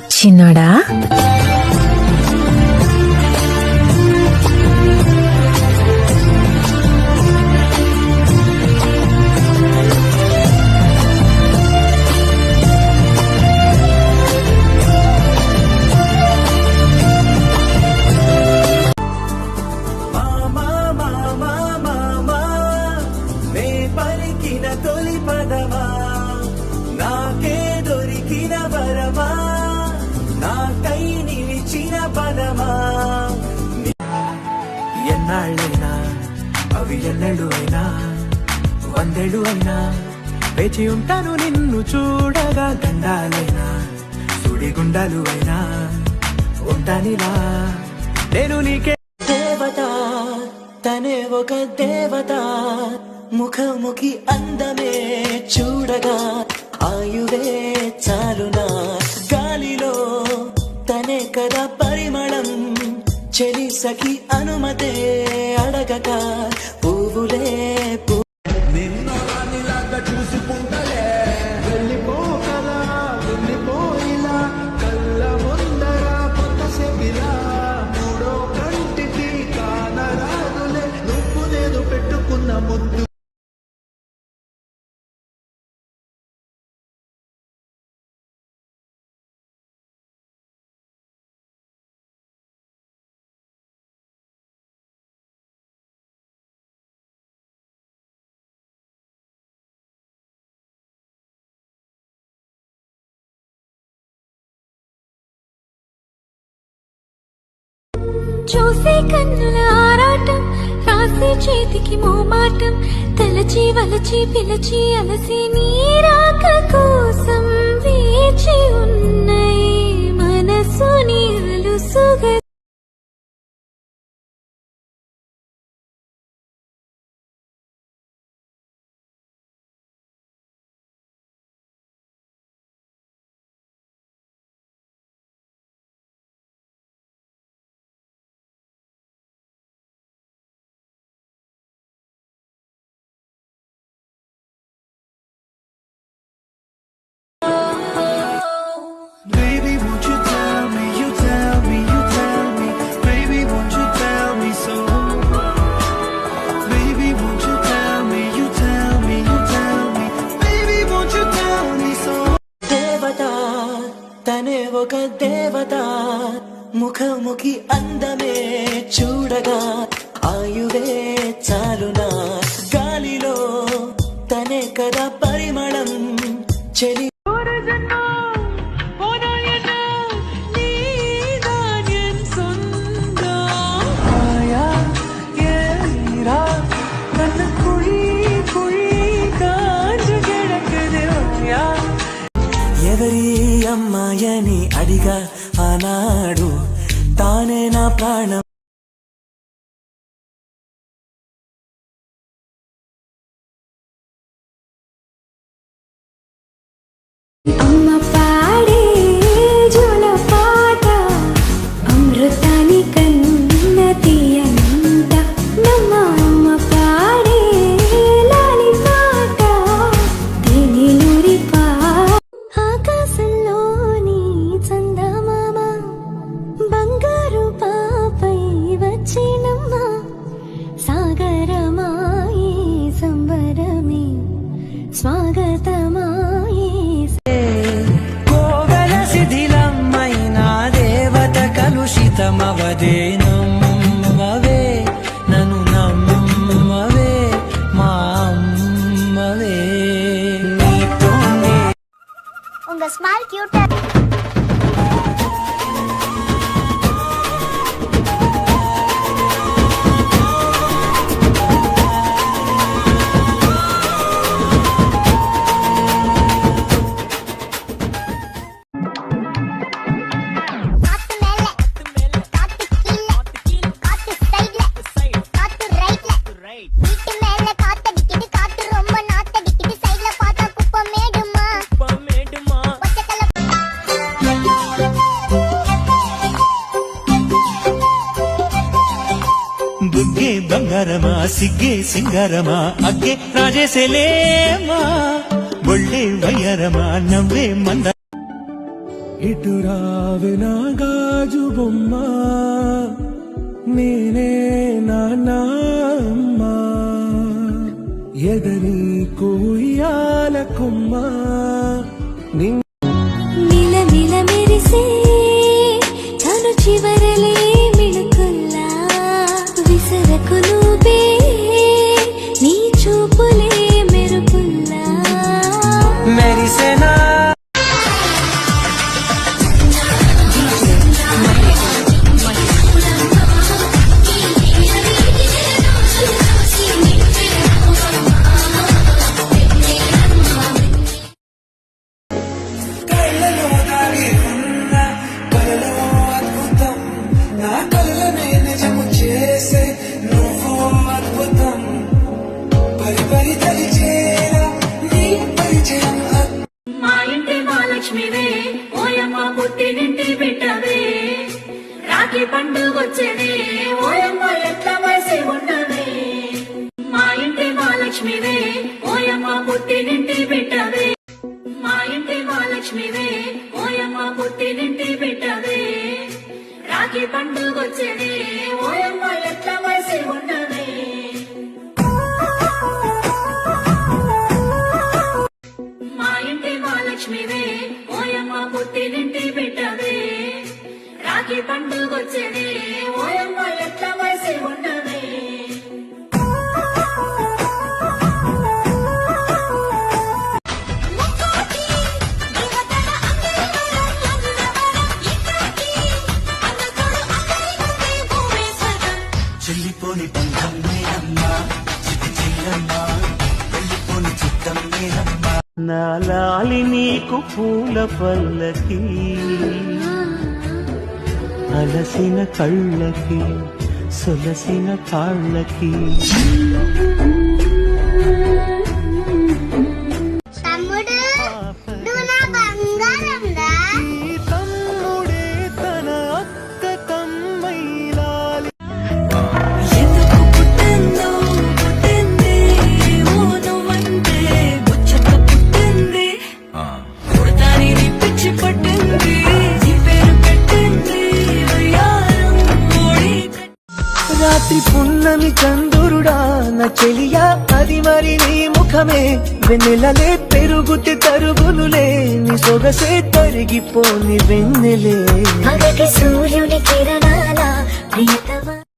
చిన్నోడా ఎన్నాళ్ళైనా అవి ఎన్నెళ్ళు అయినా వందేళ్ళు అయినా వేచి ఉంటాను నిన్ను చూడగా గండాలైనా సుడిగుండాలు అయినా ఉంటానిలా నేను నీకే దేవత తనే ఒక దేవత ముఖముఖి అందమే చూడగా ఆయువే చాలునా గాలిలో తనే కదా పరిమళం చెలి సఖి అనుమతే అడగక పువ్వులే నిన్నలాగా చూసుకుంటలే వెళ్ళిపోకలా వెళ్ళిపోయిలా కళ్ళ ముందర కొత్త సెపిలా మూడో కంటికి కానరాదులే నువ్వు నేను పెట్టుకున్న ముద్దు చూసే కన్నుల ఆరాటం రాసే చేతికి మోమాటం తలచి వలచి పిలచి అలసి నీరాక కోసం వేచి ఉన్నాయి మనసు నీరు సుగ తనే ఒక దేవత ముఖముఖి అందమే చూడగా ఆయువే చాలునా గాలిలో తనే కదా పరిమళం చెలి ఎవరి అమ్మాయని అడిగా ఆనాడు తానే నా ప్రాణం అమ్మ పాడే జోల పాట అమృతాని కన్న తీయనంట నమ్మ అమ్మ పాడే లాలి పాట తేనెలూరి ఆకాశంలోని చందమామ బంగారు పాపై వచ్చినమ్మ సాగరమాయి సంబరమే స్వాగతమాయి కలుషితమవదే నమ్మవే నన్ను నమ్మవే మా అమ్మవే నీతోనే உங்க ஸ்மைல் கியூட்டா బుగ్గే బంగారమా సిగ్గే సింగారమా అగ్గే రాజేసేలేమా ఒళ్ళే వయ్యారమా నవ్వే మంద ఇటు రావే నా గాజు బొమ్మ నేనే నాన్నమ్మ ఎదరి కూయాల కొమ్మ మిల మిల మెరిసే చను చివరలే మిణుకుల్లా విసరకు నువ్వే నీ చూపులే మెరుపుల్లా మెరిసెనా కళ్ళలో దాగి ఉన్న కలలో అద్భుతం నా కలలనే నిజము చేసే నువ్వు అద్భుతం పరి పరి తలిచేరా నీ పరిచయం మా ఇంటి మహాలక్ష్మివే ఓయమ్మ పుట్టినింటి బిడ్డవే రాఖీ పండుగొచ్చేనే ఓయమ్మ ఎట్ల వయసి ఉన్నవే మా ఇంటి మహాలక్ష్మివే ఓయమ్మ పుట్టినింటి బిడ్డవే మా ఇంటి మహాలక్ష్మివే ఓయమ్మ పుట్టినింటి బిడ్డవే రాఖీ పండుగొచ్చేనే ఓయమ్మ ఎట్ల వయసి ఉన్నవే మా ఇంటి మహాలక్ష్మివే ఓయమ్మ పుట్టినింటి బిడ్డవే రాఖీ పండుగొచ్చేనే ఓయమ్మ ఎట్ల వయసి ఉన్నవే చెల్లిపోని బంధం నేనమ్మా చిటి చెల్లమ్మా వెళ్ళిపోని చిత్తం నేనమ్మా నా లాలి నీకు పూల పల్లకి అలసిన కళ్ళకి సొలసిన కాళ్ళకి తమ్ముడు నువ్వు నా బంగారం రా. తమ్ముడే తన అక్క తమ్మైలాలి ఎందుకు పుట్టిందో పుట్టింది మోనవంటే ముచ్చట పుట్టింది పుడతాని పిచ్చి పట్టింది నీ పేరు పెట్టింది వయ్యారం ఓడి రాత్రి పున్నమి చందురుడా నా చెలియా అది మరి నీ ముఖమే వెన్నెలలే పెరుగుతే తరుగులులే నీ సొగసే తరిగిపోని వెన్నెలే పగటి సూర్యుని కిరణాల ప్రియతమ